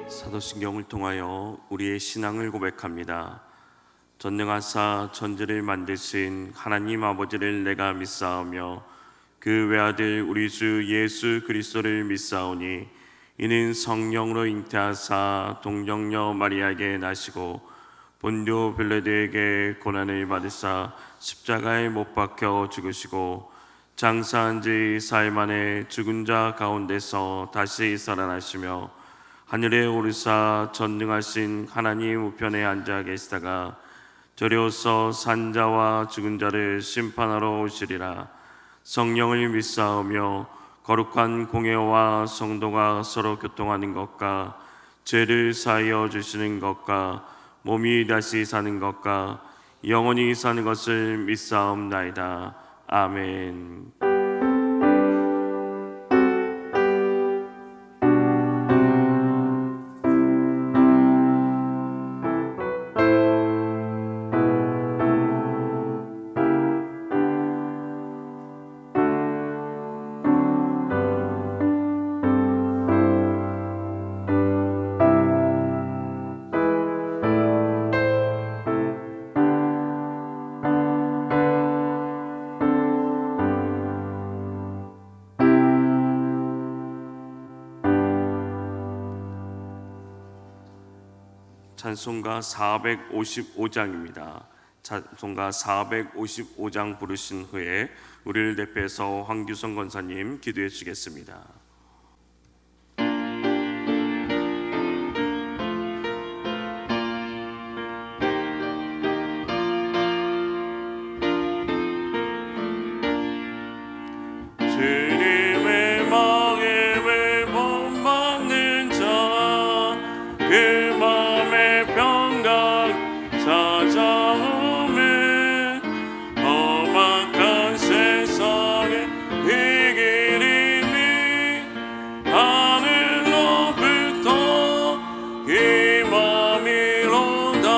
사도신경을 통하여 우리의 신앙을 고백합니다. 전능하사 천지를 만드신 하나님 아버지를 내가 믿사오며 그 외아들 우리 주 예수 그리스도를 믿사오니 이는 성령으로 잉태하사 동정녀 마리아에게 나시고 본dio 빌라도에게 고난을 받으사 십자가에 못 박혀 죽으시고 장사한 지 사흘 만에 죽은 자 가운데서 다시 살아나시며 하늘에 오르사 전능하신 하나님 우편에 앉아 계시다가 저리오서 산자와 죽은 자를 심판하러 오시리라. 성령을 믿사오며 거룩한 공회와 성도가 서로 교통하는 것과 죄를 사하여 주시는 것과 몸이 다시 사는 것과 영원히 사는 것을 믿사옵나이다. 아멘. 찬송가 455장입니다. 찬송가 455장 부르신 후에 우리를 대표해서 황규성 권사님 기도해 주시겠습니다. 주님의 마음을 본받는 자, 그 찾아오면 험악한 세상에 이기리니 하늘로부터 임함이로다.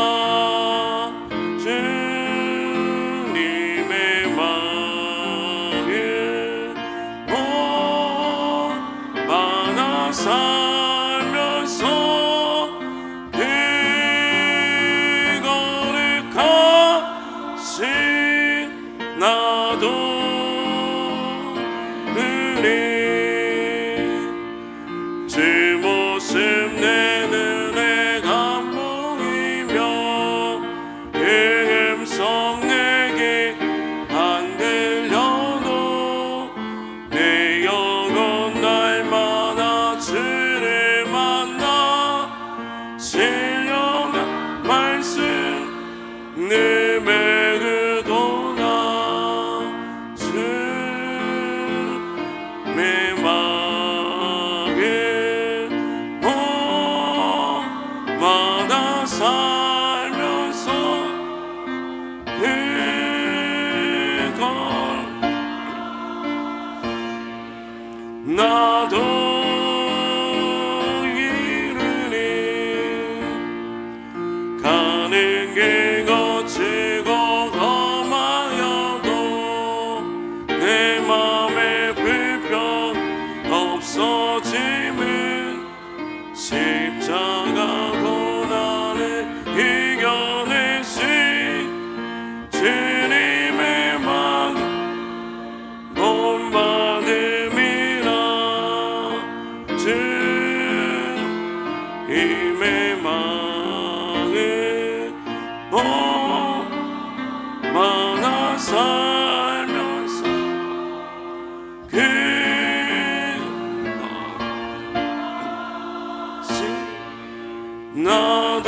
주님의 마음 만나 살면서 나도 그리 주 모습 내 눈에 감동이며 그 음성 내게 안 들려도 내 영혼 날마다 주를 만나 신령한 말씀 늘 살면서 그걸 나도 이르니 가는 길 거치고 험하여도 내 맘에 불평 없어짐은 십자가 이겨내신 주님의 마음 본받음이라. 주님의 마음 본받아 살면서 나도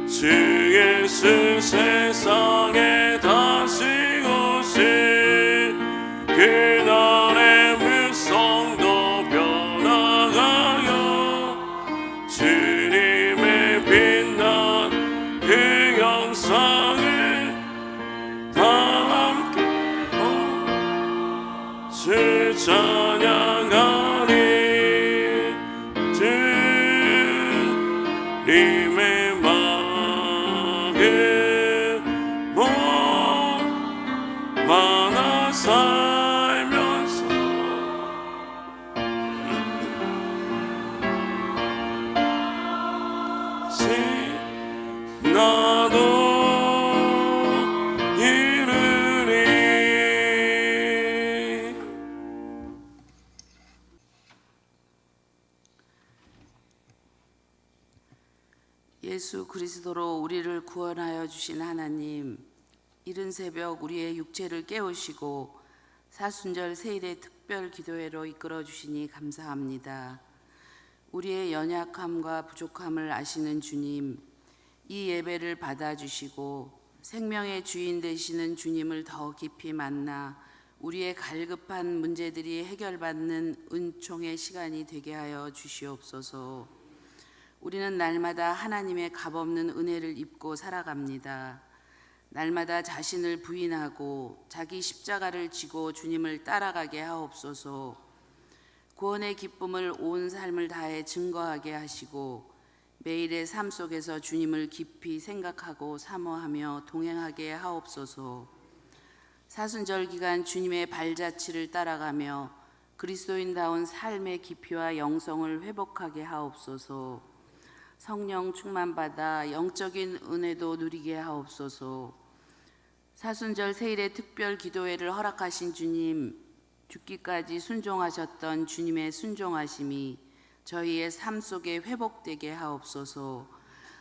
주 예수 세상에 다시 오실 그날의 물성도 변화하여 주님의 빛난 그 영상을 다 함께 주 찬양하리. 주님의 많아 살면서 나도 이르리. 예수 그리스도로 우리를 구원하여 주신 하나님, 이른 새벽 우리의 육체를 깨우시고 사순절 세일의 특별 기도회로 이끌어 주시니 감사합니다. 우리의 연약함과 부족함을 아시는 주님, 이 예배를 받아주시고 생명의 주인 되시는 주님을 더 깊이 만나 우리의 갈급한 문제들이 해결받는 은총의 시간이 되게 하여 주시옵소서. 우리는 날마다 하나님의 값없는 은혜를 입고 살아갑니다. 날마다 자신을 부인하고 자기 십자가를 지고 주님을 따라가게 하옵소서. 구원의 기쁨을 온 삶을 다해 증거하게 하시고 매일의 삶 속에서 주님을 깊이 생각하고 사모하며 동행하게 하옵소서. 사순절 기간 주님의 발자취를 따라가며 그리스도인다운 삶의 깊이와 영성을 회복하게 하옵소서. 성령 충만받아 영적인 은혜도 누리게 하옵소서. 사순절 세일의 특별 기도회를 허락하신 주님, 죽기까지 순종하셨던 주님의 순종하심이 저희의 삶 속에 회복되게 하옵소서.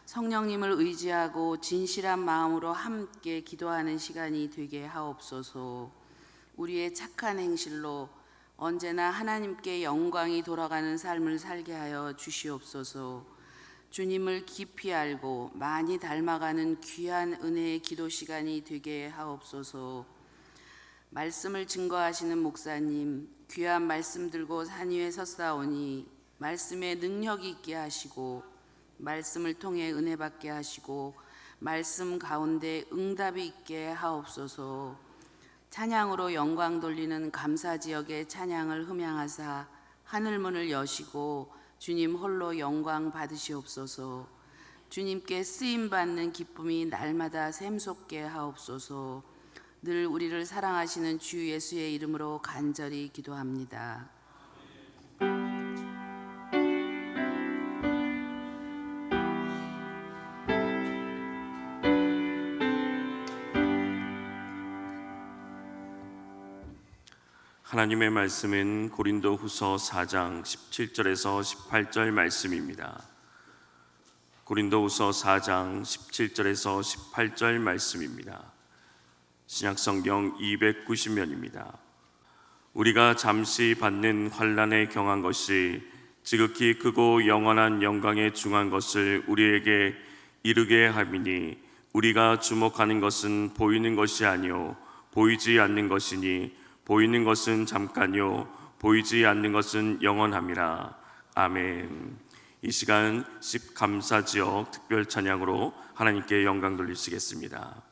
성령님을 의지하고 진실한 마음으로 함께 기도하는 시간이 되게 하옵소서. 우리의 착한 행실로 언제나 하나님께 영광이 돌아가는 삶을 살게 하여 주시옵소서. 주님을 깊이 알고 많이 닮아가는 귀한 은혜의 기도 시간이 되게 하옵소서. 말씀을 증거하시는 목사님, 귀한 말씀 들고 산 위에 섰사오니 말씀에 능력이 있게 하시고 말씀을 통해 은혜 받게 하시고 말씀 가운데 응답이 있게 하옵소서. 찬양으로 영광 돌리는 감사 지역의 찬양을 흠양하사 하늘문을 여시고 주님 홀로 영광 받으시옵소서. 주님께 쓰임받는 기쁨이 날마다 샘솟게 하옵소서. 늘 우리를 사랑하시는 주 예수의 이름으로 간절히 기도합니다. 하나님의 말씀은 고린도후서 4장 17절에서 18절 말씀입니다. 고린도후서 4장 17절에서 18절 말씀입니다. 신약성경 290면입니다. 우리가 잠시 받는 환난에 경한 것이 지극히 크고 영원한 영광에 중한 것을 우리에게 이루게 함이니 우리가 주목하는 것은 보이는 것이 아니요 보이지 않는 것이니 보이는 것은 잠깐요 보이지 않는 것은 영원함이라. 아멘. 이 시간 십감사지역 특별 찬양으로 하나님께 영광 돌리시겠습니다.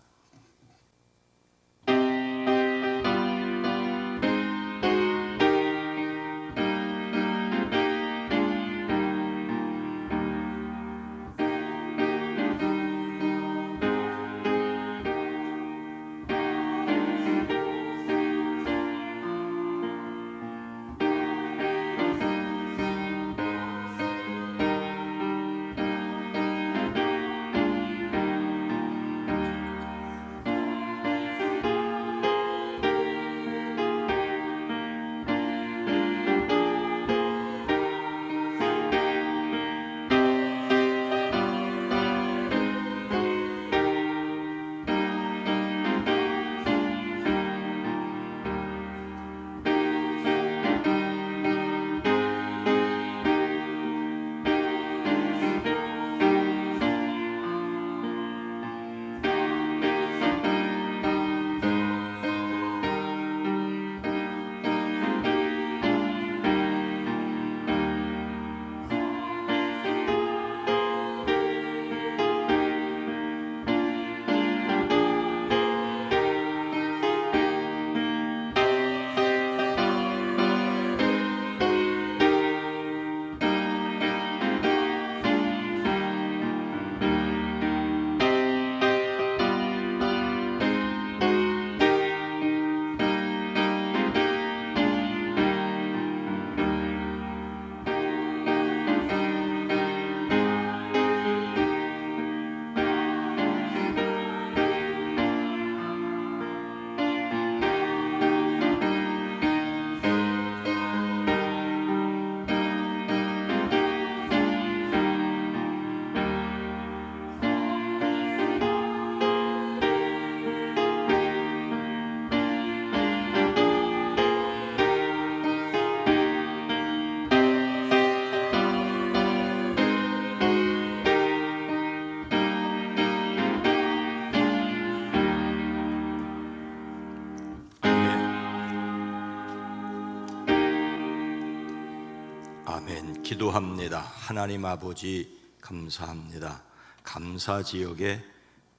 기도합니다. 하나님 아버지 감사합니다. 감사 지역의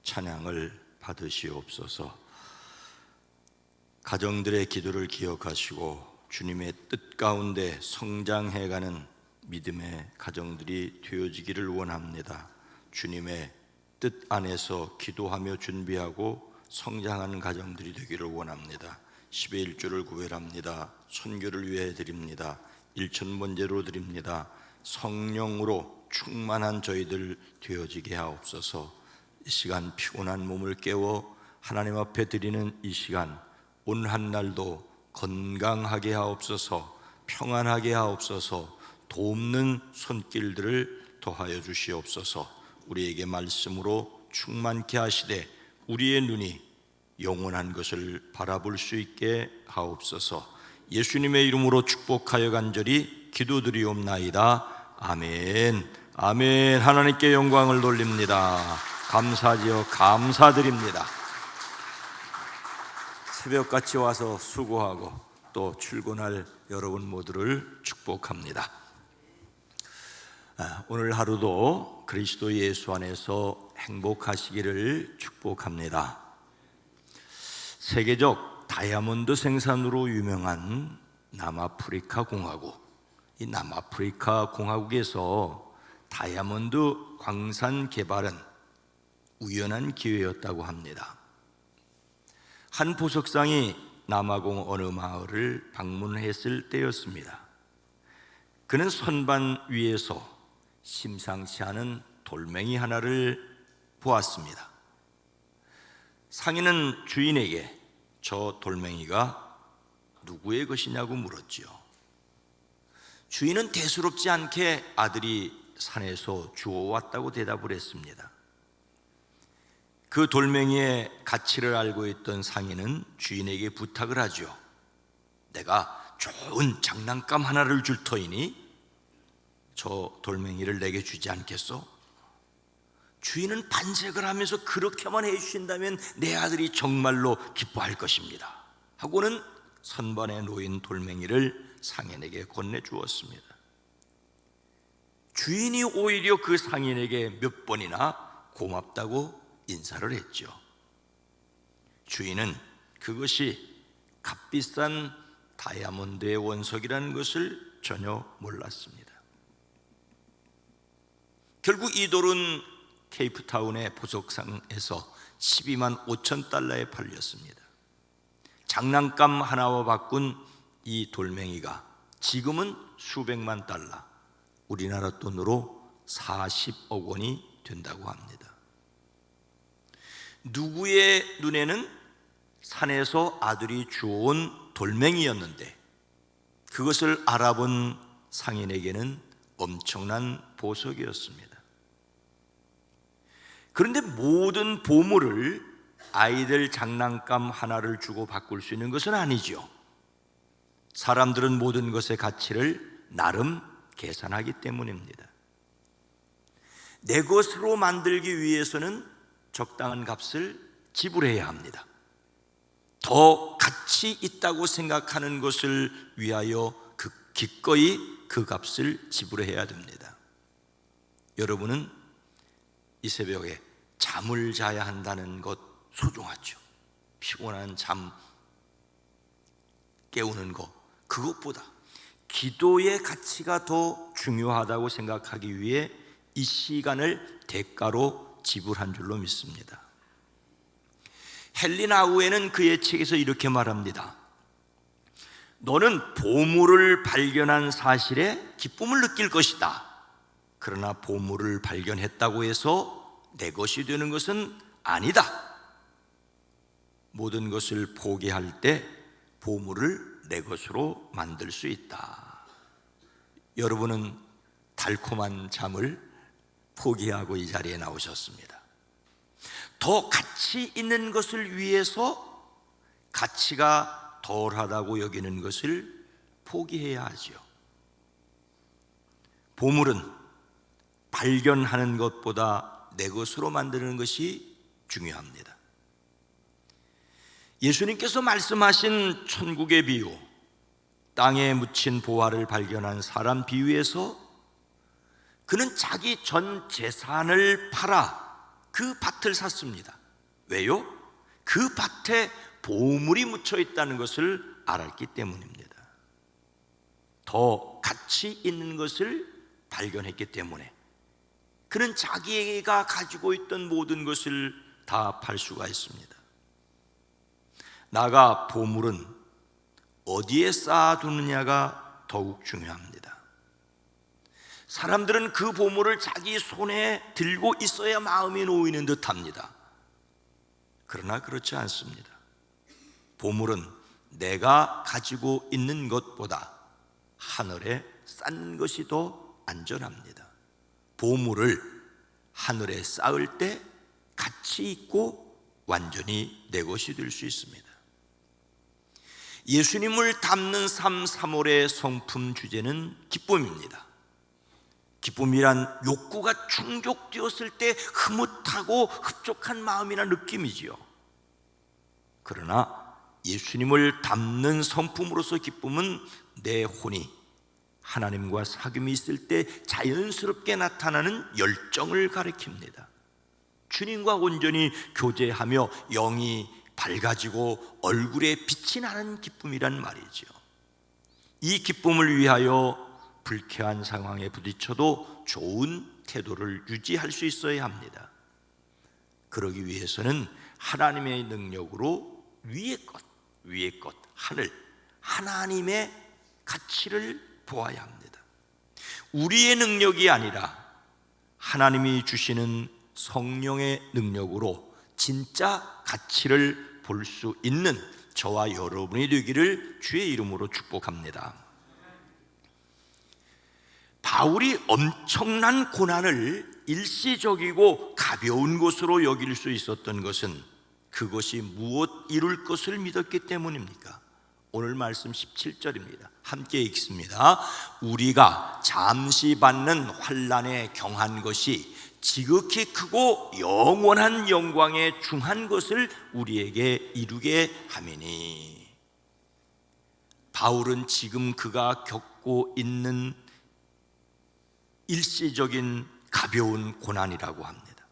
찬양을 받으시옵소서. 가정들의 기도를 기억하시고 주님의 뜻 가운데 성장해가는 믿음의 가정들이 되어지기를 원합니다. 주님의 뜻 안에서 기도하며 준비하고 성장하는 가정들이 되기를 원합니다. 10의 1조를 구별합니다. 선교를 위해 드립니다. 일천번제로 드립니다. 성령으로 충만한 저희들 되어지게 하옵소서. 이 시간 피곤한 몸을 깨워 하나님 앞에 드리는 이 시간, 온 한날도 건강하게 하옵소서. 평안하게 하옵소서. 돕는 손길들을 더하여 주시옵소서. 우리에게 말씀으로 충만케 하시되 우리의 눈이 영원한 것을 바라볼 수 있게 하옵소서. 예수님의 이름으로 축복하여 간절히 기도드리옵나이다. 아멘. 아멘. 하나님께 영광을 돌립니다. 감사지요. 감사드립니다. 새벽같이 와서 수고하고 또 출근할 여러분 모두를 축복합니다. 오늘 하루도 그리스도 예수 안에서 행복하시기를 축복합니다. 세계적 다이아몬드 생산으로 유명한 남아프리카 공화국, 이 남아프리카 공화국에서 다이아몬드 광산 개발은 우연한 기회였다고 합니다. 한 보석상이 남아공 어느 마을을 방문했을 때였습니다. 그는 선반 위에서 심상치 않은 돌멩이 하나를 보았습니다. 상인은 주인에게 저 돌멩이가 누구의 것이냐고 물었지요. 주인은 대수롭지 않게 아들이 산에서 주워왔다고 대답을 했습니다. 그 돌멩이의 가치를 알고 있던 상인은 주인에게 부탁을 하죠. 내가 좋은 장난감 하나를 줄 터이니 저 돌멩이를 내게 주지 않겠소? 주인은 반색을 하면서 그렇게만 해주신다면 내 아들이 정말로 기뻐할 것입니다 하고는 선반에 놓인 돌멩이를 상인에게 건네주었습니다. 주인이 오히려 그 상인에게 몇 번이나 고맙다고 인사를 했죠. 주인은 그것이 값비싼 다이아몬드의 원석이라는 것을 전혀 몰랐습니다. 결국 이 돌은 케이프타운의 보석상에서 12만 5천 달러에 팔렸습니다. 장난감 하나와 바꾼 이 돌멩이가 지금은 수백만 달러, 우리나라 돈으로 40억 원이 된다고 합니다. 누구의 눈에는 산에서 아들이 주워온 돌멩이였는데 그것을 알아본 상인에게는 엄청난 보석이었습니다. 그런데 모든 보물을 아이들 장난감 하나를 주고 바꿀 수 있는 것은 아니죠. 사람들은 모든 것의 가치를 나름 계산하기 때문입니다. 내 것으로 만들기 위해서는 적당한 값을 지불해야 합니다. 더 가치 있다고 생각하는 것을 위하여 기꺼이 그 값을 지불해야 됩니다. 여러분은 이 새벽에 잠을 자야 한다는 것 소중하죠. 피곤한 잠 깨우는 것, 그것보다 기도의 가치가 더 중요하다고 생각하기 위해 이 시간을 대가로 지불한 줄로 믿습니다. 헨리 나우에는 그의 책에서 이렇게 말합니다. 너는 보물을 발견한 사실에 기쁨을 느낄 것이다. 그러나 보물을 발견했다고 해서 내 것이 되는 것은 아니다. 모든 것을 포기할 때 보물을 내 것으로 만들 수 있다. 여러분은 달콤한 잠을 포기하고 이 자리에 나오셨습니다. 더 가치 있는 것을 위해서 가치가 덜하다고 여기는 것을 포기해야 하죠. 보물은 발견하는 것보다 내 것으로 만드는 것이 중요합니다. 예수님께서 말씀하신 천국의 비유, 땅에 묻힌 보화를 발견한 사람 비유에서 그는 자기 전 재산을 팔아 그 밭을 샀습니다. 왜요? 그 밭에 보물이 묻혀 있다는 것을 알았기 때문입니다. 더 가치 있는 것을 발견했기 때문에 그는 자기가 가지고 있던 모든 것을 다 팔 수가 있습니다. 나아가 보물은 어디에 쌓아두느냐가 더욱 중요합니다. 사람들은 그 보물을 자기 손에 들고 있어야 마음이 놓이는 듯합니다. 그러나 그렇지 않습니다. 보물은 내가 가지고 있는 것보다 하늘에 쌓는 것이 더 안전합니다. 보물을 하늘에 쌓을 때 가치 있고 완전히 내 것이 될 수 있습니다. 예수님을 닮는 삶 3월의 성품 주제는 기쁨입니다. 기쁨이란 욕구가 충족되었을 때 흐뭇하고 흡족한 마음이나 느낌이지요. 그러나 예수님을 닮는 성품으로서 기쁨은 내 혼이 하나님과 사귐이 있을 때 자연스럽게 나타나는 열정을 가리킵니다. 주님과 온전히 교제하며 영이 밝아지고 얼굴에 빛이 나는 기쁨이란 말이죠. 이 기쁨을 위하여 불쾌한 상황에 부딪혀도 좋은 태도를 유지할 수 있어야 합니다. 그러기 위해서는 하나님의 능력으로 위의 것, 하늘, 하나님의 가치를 보아야 합니다. 우리의 능력이 아니라 하나님이 주시는 성령의 능력으로 진짜 가치를 볼 수 있는 저와 여러분이 되기를 주의 이름으로 축복합니다. 바울이 엄청난 고난을 일시적이고 가벼운 것으로 여길 수 있었던 것은 그것이 무엇 이룰 것을 믿었기 때문입니까? 오늘 말씀 17절입니다. 함께 읽습니다. 우리가 잠시 받는 환난에 경한 것이 지극히 크고 영원한 영광에 중한 것을 우리에게 이루게 함이니. 바울은 지금 그가 겪고 있는 일시적인 가벼운 고난이라고 합니다.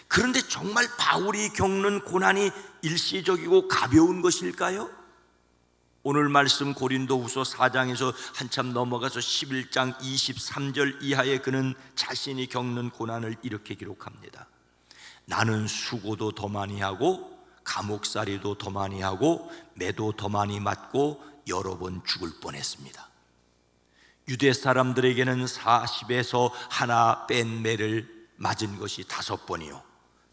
그런데 정말 바울이 겪는 고난이 일시적이고 가벼운 것일까요? 오늘 말씀 고린도후서 4장에서 한참 넘어가서 11장 23절 이하에 그는 자신이 겪는 고난을 이렇게 기록합니다. 나는 수고도 더 많이 하고 감옥살이도 더 많이 하고 매도 더 많이 맞고 여러 번 죽을 뻔했습니다. 유대 사람들에게는 40에서 하나 뺀 매를 맞은 것이 5번이요,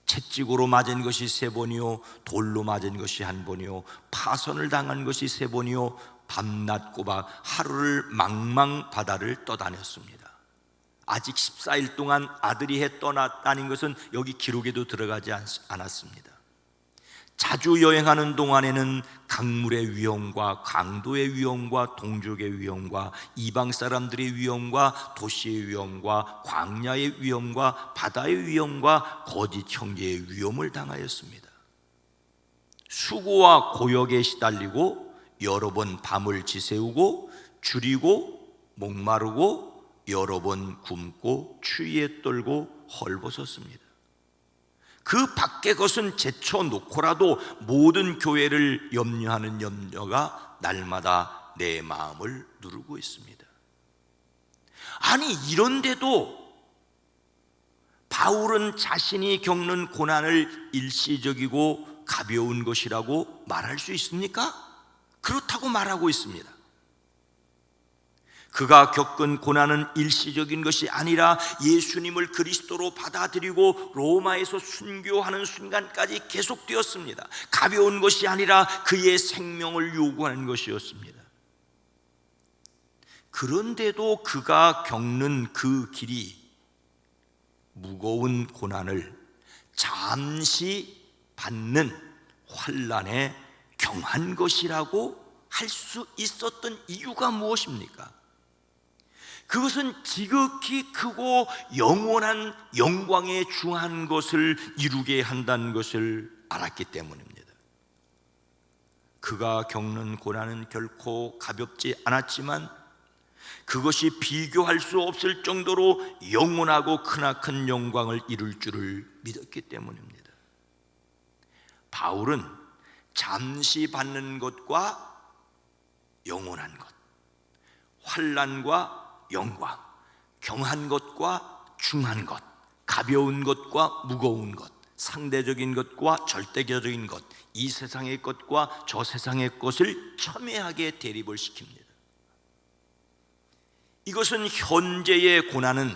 채찍으로 맞은 것이 3번이요, 돌로 맞은 것이 1번이요, 파선을 당한 것이 3번이요, 밤낮 꼬박 하루를 망망 바다를 떠다녔습니다. 아직 14일 동안 아들이 해 떠났다는 것은 여기 기록에도 들어가지 않았습니다. 자주 여행하는 동안에는 강물의 위험과 강도의 위험과 동족의 위험과 이방 사람들의 위험과 도시의 위험과 광야의 위험과 바다의 위험과 거짓 형제의 위험을 당하였습니다. 수고와 고역에 시달리고 여러 번 밤을 지새우고 줄이고 목마르고 여러 번 굶고 추위에 떨고 헐벗었습니다. 그 밖의 것은 제쳐놓고라도 모든 교회를 염려하는 염려가 날마다 내 마음을 누르고 있습니다. 아니, 이런데도 바울은 자신이 겪는 고난을 일시적이고 가벼운 것이라고 말할 수 있습니까? 그렇다고 말하고 있습니다. 그가 겪은 고난은 일시적인 것이 아니라 예수님을 그리스도로 받아들이고 로마에서 순교하는 순간까지 계속되었습니다. 가벼운 것이 아니라 그의 생명을 요구하는 것이었습니다. 그런데도 그가 겪는 그 길이 무거운 고난을 잠시 받는 환난에 경한 것이라고 할 수 있었던 이유가 무엇입니까? 그것은 지극히 크고 영원한 영광에 중한 것을 이루게 한다는 것을 알았기 때문입니다. 그가 겪는 고난은 결코 가볍지 않았지만 그것이 비교할 수 없을 정도로 영원하고 크나큰 영광을 이룰 줄을 믿었기 때문입니다. 바울은 잠시 받는 것과 영원한 것, 환난과 영광, 경한 것과 중한 것, 가벼운 것과 무거운 것, 상대적인 것과 절대적인 것, 이 세상의 것과 저 세상의 것을 첨예하게 대립을 시킵니다. 이것은 현재의 고난은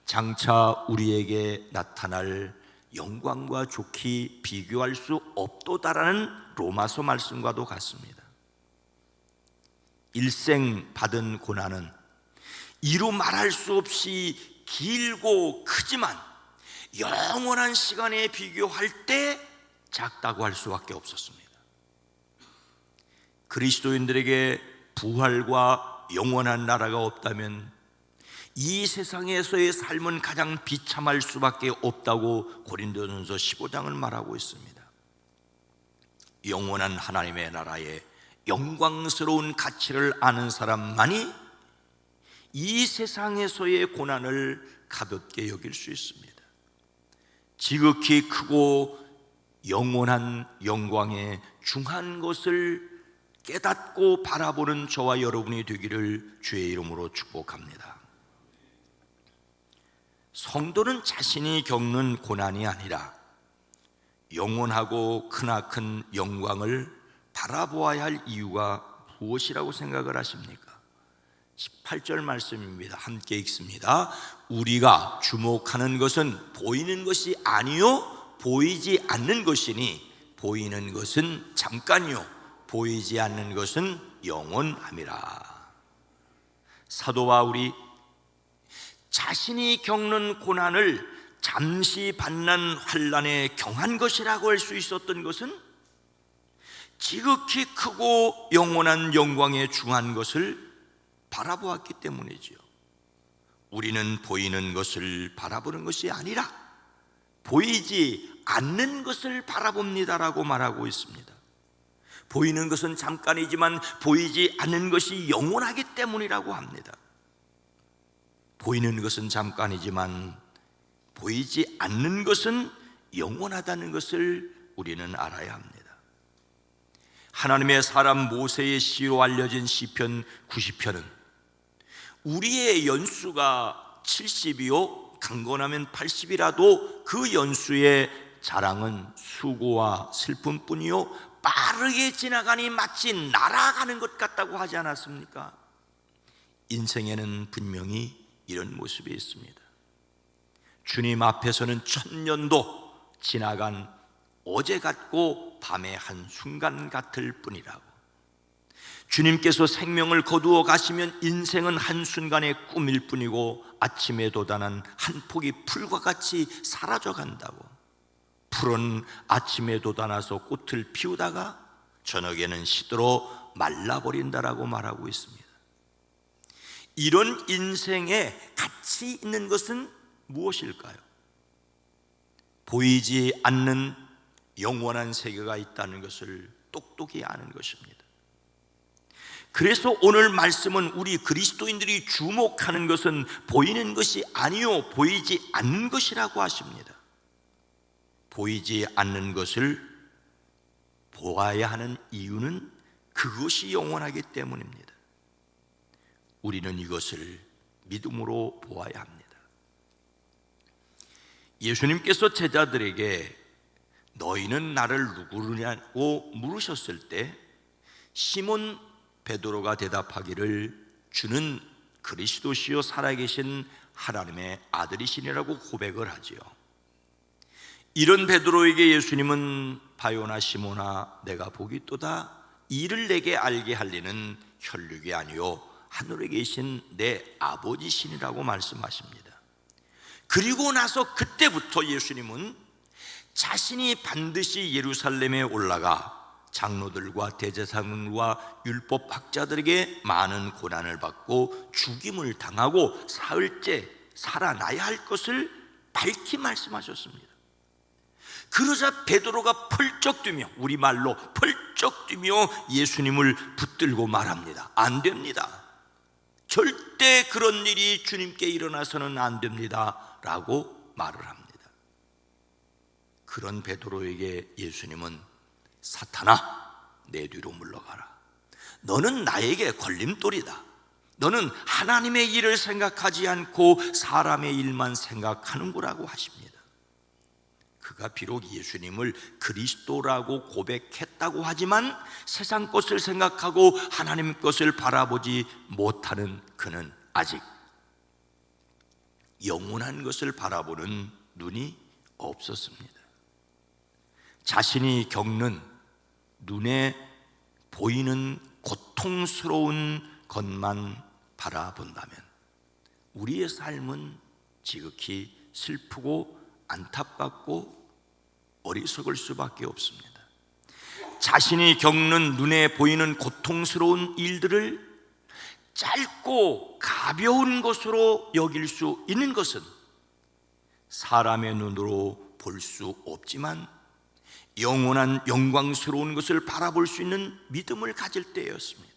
장차 우리에게 나타날 영광과 좋게 비교할 수 없도다라는 로마서 말씀과도 같습니다. 일생 받은 고난은 이루 말할 수 없이 길고 크지만 영원한 시간에 비교할 때 작다고 할 수밖에 없었습니다. 그리스도인들에게 부활과 영원한 나라가 없다면 이 세상에서의 삶은 가장 비참할 수밖에 없다고 고린도전서 15장을 말하고 있습니다. 영원한 하나님의 나라의 영광스러운 가치를 아는 사람만이 이 세상에서의 고난을 가볍게 여길 수 있습니다. 지극히 크고 영원한 영광의 중한 것을 깨닫고 바라보는 저와 여러분이 되기를 주의 이름으로 축복합니다. 성도는 자신이 겪는 고난이 아니라 영원하고 크나큰 영광을 바라보아야 할 이유가 무엇이라고 생각을 하십니까? 18절 말씀입니다. 함께 읽습니다. 우리가 주목하는 것은 보이는 것이 아니요 보이지 않는 것이니 보이는 것은 잠깐이요 보이지 않는 것은 영원함이라. 사도 바울이 자신이 겪는 고난을 잠시 받는 환난에 경한 것이라고 할 수 있었던 것은 지극히 크고 영원한 영광에 중한 것을 바라보았기 때문이지요. 우리는 보이는 것을 바라보는 것이 아니라 보이지 않는 것을 바라봅니다라고 말하고 있습니다. 보이는 것은 잠깐이지만 보이지 않는 것이 영원하기 때문이라고 합니다. 보이는 것은 잠깐이지만 보이지 않는 것은 영원하다는 것을 우리는 알아야 합니다. 하나님의 사람 모세의 시로 알려진 시편 90편은 우리의 연수가 70이요 강건하면 80이라도 그 연수의 자랑은 수고와 슬픔뿐이요 빠르게 지나가니 마치 날아가는 것 같다고 하지 않았습니까? 인생에는 분명히 이런 모습이 있습니다. 주님 앞에서는 1000년도 지나간 어제 같고 밤의 한순간 같을 뿐이라고. 주님께서 생명을 거두어 가시면 인생은 한순간의 꿈일 뿐이고 아침에 돋아난 한 폭이 풀과 같이 사라져 간다고. 풀은 아침에 돋아나서 꽃을 피우다가 저녁에는 시들어 말라버린다라고 말하고 있습니다. 이런 인생에 가치 있는 것은 무엇일까요? 보이지 않는 영원한 세계가 있다는 것을 똑똑히 아는 것입니다. 그래서 오늘 말씀은 우리 그리스도인들이 주목하는 것은 보이는 것이 아니요 보이지 않는 것이라고 하십니다. 보이지 않는 것을 보아야 하는 이유는 그것이 영원하기 때문입니다. 우리는 이것을 믿음으로 보아야 합니다. 예수님께서 제자들에게 너희는 나를 누구냐고 물으셨을 때 시몬 베드로가 대답하기를 주는 그리스도시요 살아계신 하나님의 아들이시니라고 고백을 하지요. 이런 베드로에게 예수님은 바요나 시몬아 내가 복이 있도다 이를 내게 알게 할 리는 혈육이 아니요 하늘에 계신 내 아버지시니라고 말씀하십니다. 그리고 나서 그때부터 예수님은 자신이 반드시 예루살렘에 올라가 장로들과 대제사장과 율법학자들에게 많은 고난을 받고 죽임을 당하고 사흘째 살아나야 할 것을 밝히 말씀하셨습니다. 그러자 베드로가 펄쩍 뛰며 우리말로 펄쩍 뛰며 예수님을 붙들고 말합니다. 안 됩니다. 절대 절대 그런 일이 주님께 일어나서는 안 됩니다 라고 말을 합니다. 그런 베드로에게 예수님은 사탄아, 내 뒤로 물러가라. 너는 나에게 걸림돌이다. 너는 하나님의 일을 생각하지 않고 사람의 일만 생각하는구라고 하십니다. 그가 비록 예수님을 그리스도라고 고백했다고 하지만 세상 것을 생각하고 하나님 것을 바라보지 못하는 그는 아직 영원한 것을 바라보는 눈이 없었습니다. 자신이 겪는 눈에 보이는 고통스러운 것만 바라본다면 우리의 삶은 지극히 슬프고 안타깝고 어리석을 수밖에 없습니다. 자신이 겪는 눈에 보이는 고통스러운 일들을 짧고 가벼운 것으로 여길 수 있는 것은 사람의 눈으로 볼 수 없지만 영원한 영광스러운 것을 바라볼 수 있는 믿음을 가질 때였습니다.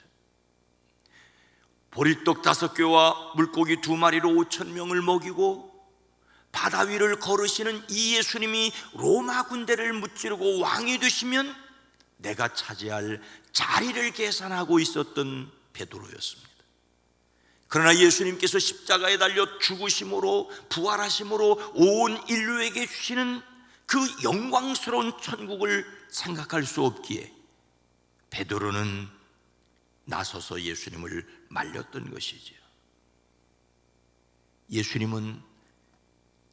보리떡 5개와 물고기 2마리로 5,000명을 먹이고 바다 위를 걸으시는 이 예수님이 로마 군대를 무찌르고 왕이 되시면 내가 차지할 자리를 계산하고 있었던 베드로였습니다. 그러나 예수님께서 십자가에 달려 죽으심으로 부활하심으로 온 인류에게 주시는 그 영광스러운 천국을 생각할 수 없기에 베드로는 나서서 예수님을 말렸던 것이지요. 예수님은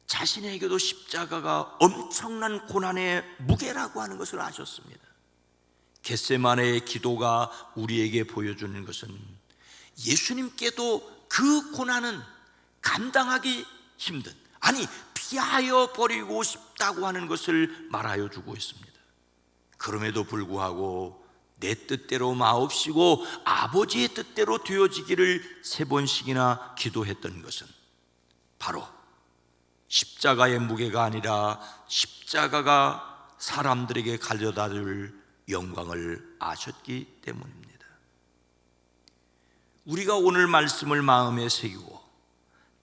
자신에게도 십자가가 엄청난 고난의 무게라고 하는 것을 아셨습니다. 겟세마네의 기도가 우리에게 보여주는 것은 예수님께도 그 고난은 감당하기 힘든, 아니 피하여 버리고 싶다고 하는 것을 말하여 주고 있습니다. 그럼에도 불구하고 내 뜻대로 마옵시고 아버지의 뜻대로 되어지기를 3번씩이나 기도했던 것은 바로 십자가의 무게가 아니라 십자가가 사람들에게 가져다 줄 영광을 아셨기 때문입니다. 우리가 오늘 말씀을 마음에 새기고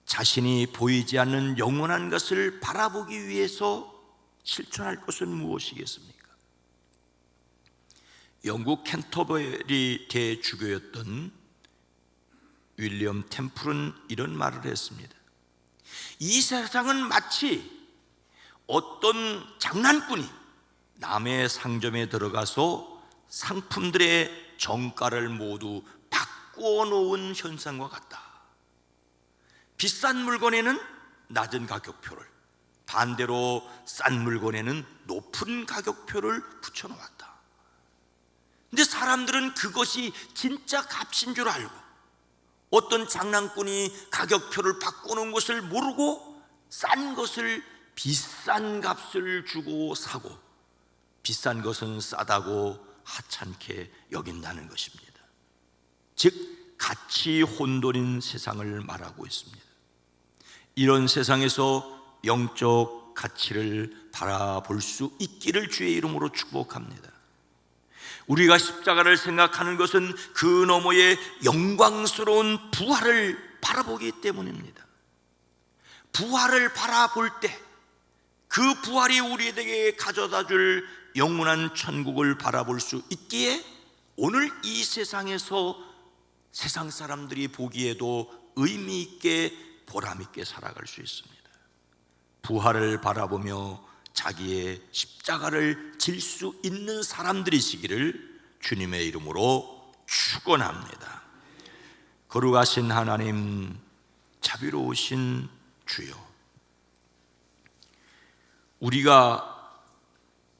자신이 보이지 않는 영원한 것을 바라보기 위해서 실천할 것은 무엇이겠습니까? 영국 캔터버리 대주교였던 윌리엄 템플은 이런 말을 했습니다. 이 세상은 마치 어떤 장난꾼이 남의 상점에 들어가서 상품들의 정가를 모두 바꾸어 놓은 현상과 같다. 비싼 물건에는 낮은 가격표를, 반대로 싼 물건에는 높은 가격표를 붙여놓았다. 근데 사람들은 그것이 진짜 값인 줄 알고 어떤 장난꾼이 가격표를 바꿔놓은 것을 모르고 싼 것을 비싼 값을 주고 사고 비싼 것은 싸다고 하찮게 여긴다는 것입니다. 즉 가치 혼돈인 세상을 말하고 있습니다. 이런 세상에서 영적 가치를 바라볼 수 있기를 주의 이름으로 축복합니다. 우리가 십자가를 생각하는 것은 그 너머의 영광스러운 부활을 바라보기 때문입니다. 부활을 바라볼 때 그 부활이 우리에게 가져다 줄 영원한 천국을 바라볼 수 있기에 오늘 이 세상에서 세상 사람들이 보기에도 의미 있게 보람 있게 살아갈 수 있습니다. 부활을 바라보며 자기의 십자가를 질 수 있는 사람들이시기를 주님의 이름으로 축원합니다. 거룩하신 하나님, 자비로우신 주여, 우리가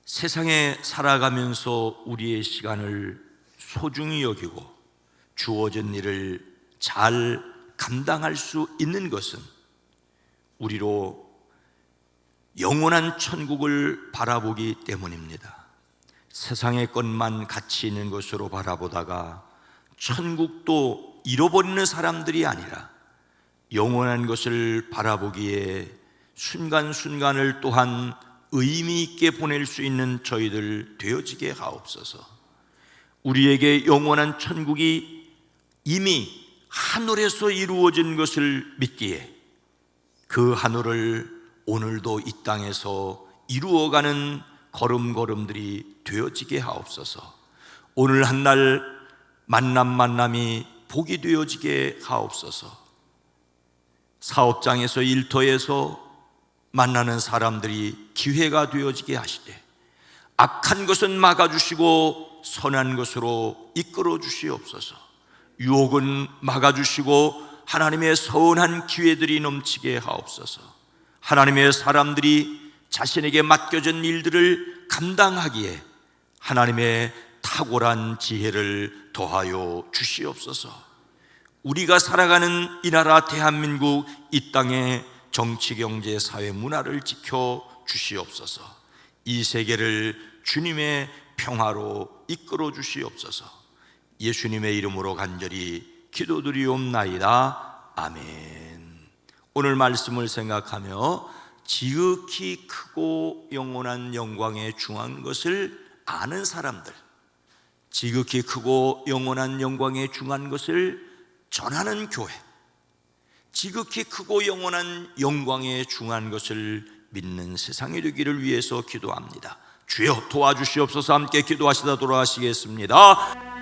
세상에 살아가면서 우리의 시간을 소중히 여기고 주어진 일을 잘 감당할 수 있는 것은 우리로 영원한 천국을 바라보기 때문입니다. 세상의 것만 가치 있는 것으로 바라보다가 천국도 잃어버리는 사람들이 아니라 영원한 것을 바라보기에 순간순간을 또한 의미 있게 보낼 수 있는 저희들 되어지게 하옵소서. 우리에게 영원한 천국이 이미 하늘에서 이루어진 것을 믿기에 그 하늘을 오늘도 이 땅에서 이루어가는 걸음걸음들이 되어지게 하옵소서. 오늘 한날 만남이 복이 되어지게 하옵소서. 사업장에서 일터에서 만나는 사람들이 기회가 되어지게 하시되 악한 것은 막아주시고 선한 것으로 이끌어 주시옵소서. 유혹은 막아주시고 하나님의 선한 기회들이 넘치게 하옵소서. 하나님의 사람들이 자신에게 맡겨진 일들을 감당하기에 하나님의 탁월한 지혜를 더하여 주시옵소서. 우리가 살아가는 이 나라 대한민국 이 땅의 정치, 경제, 사회, 문화를 지켜 주시옵소서. 이 세계를 주님의 평화로 이끌어 주시옵소서. 예수님의 이름으로 간절히 기도드리옵나이다. 아멘. 오늘 말씀을 생각하며 지극히 크고 영원한 영광에 중한 것을 아는 사람들, 지극히 크고 영원한 영광에 중한 것을 전하는 교회, 지극히 크고 영원한 영광에 중한 것을 믿는 세상이 되기를 위해서 기도합니다. 주여 도와주시옵소서. 함께 기도하시다 돌아가시겠습니다.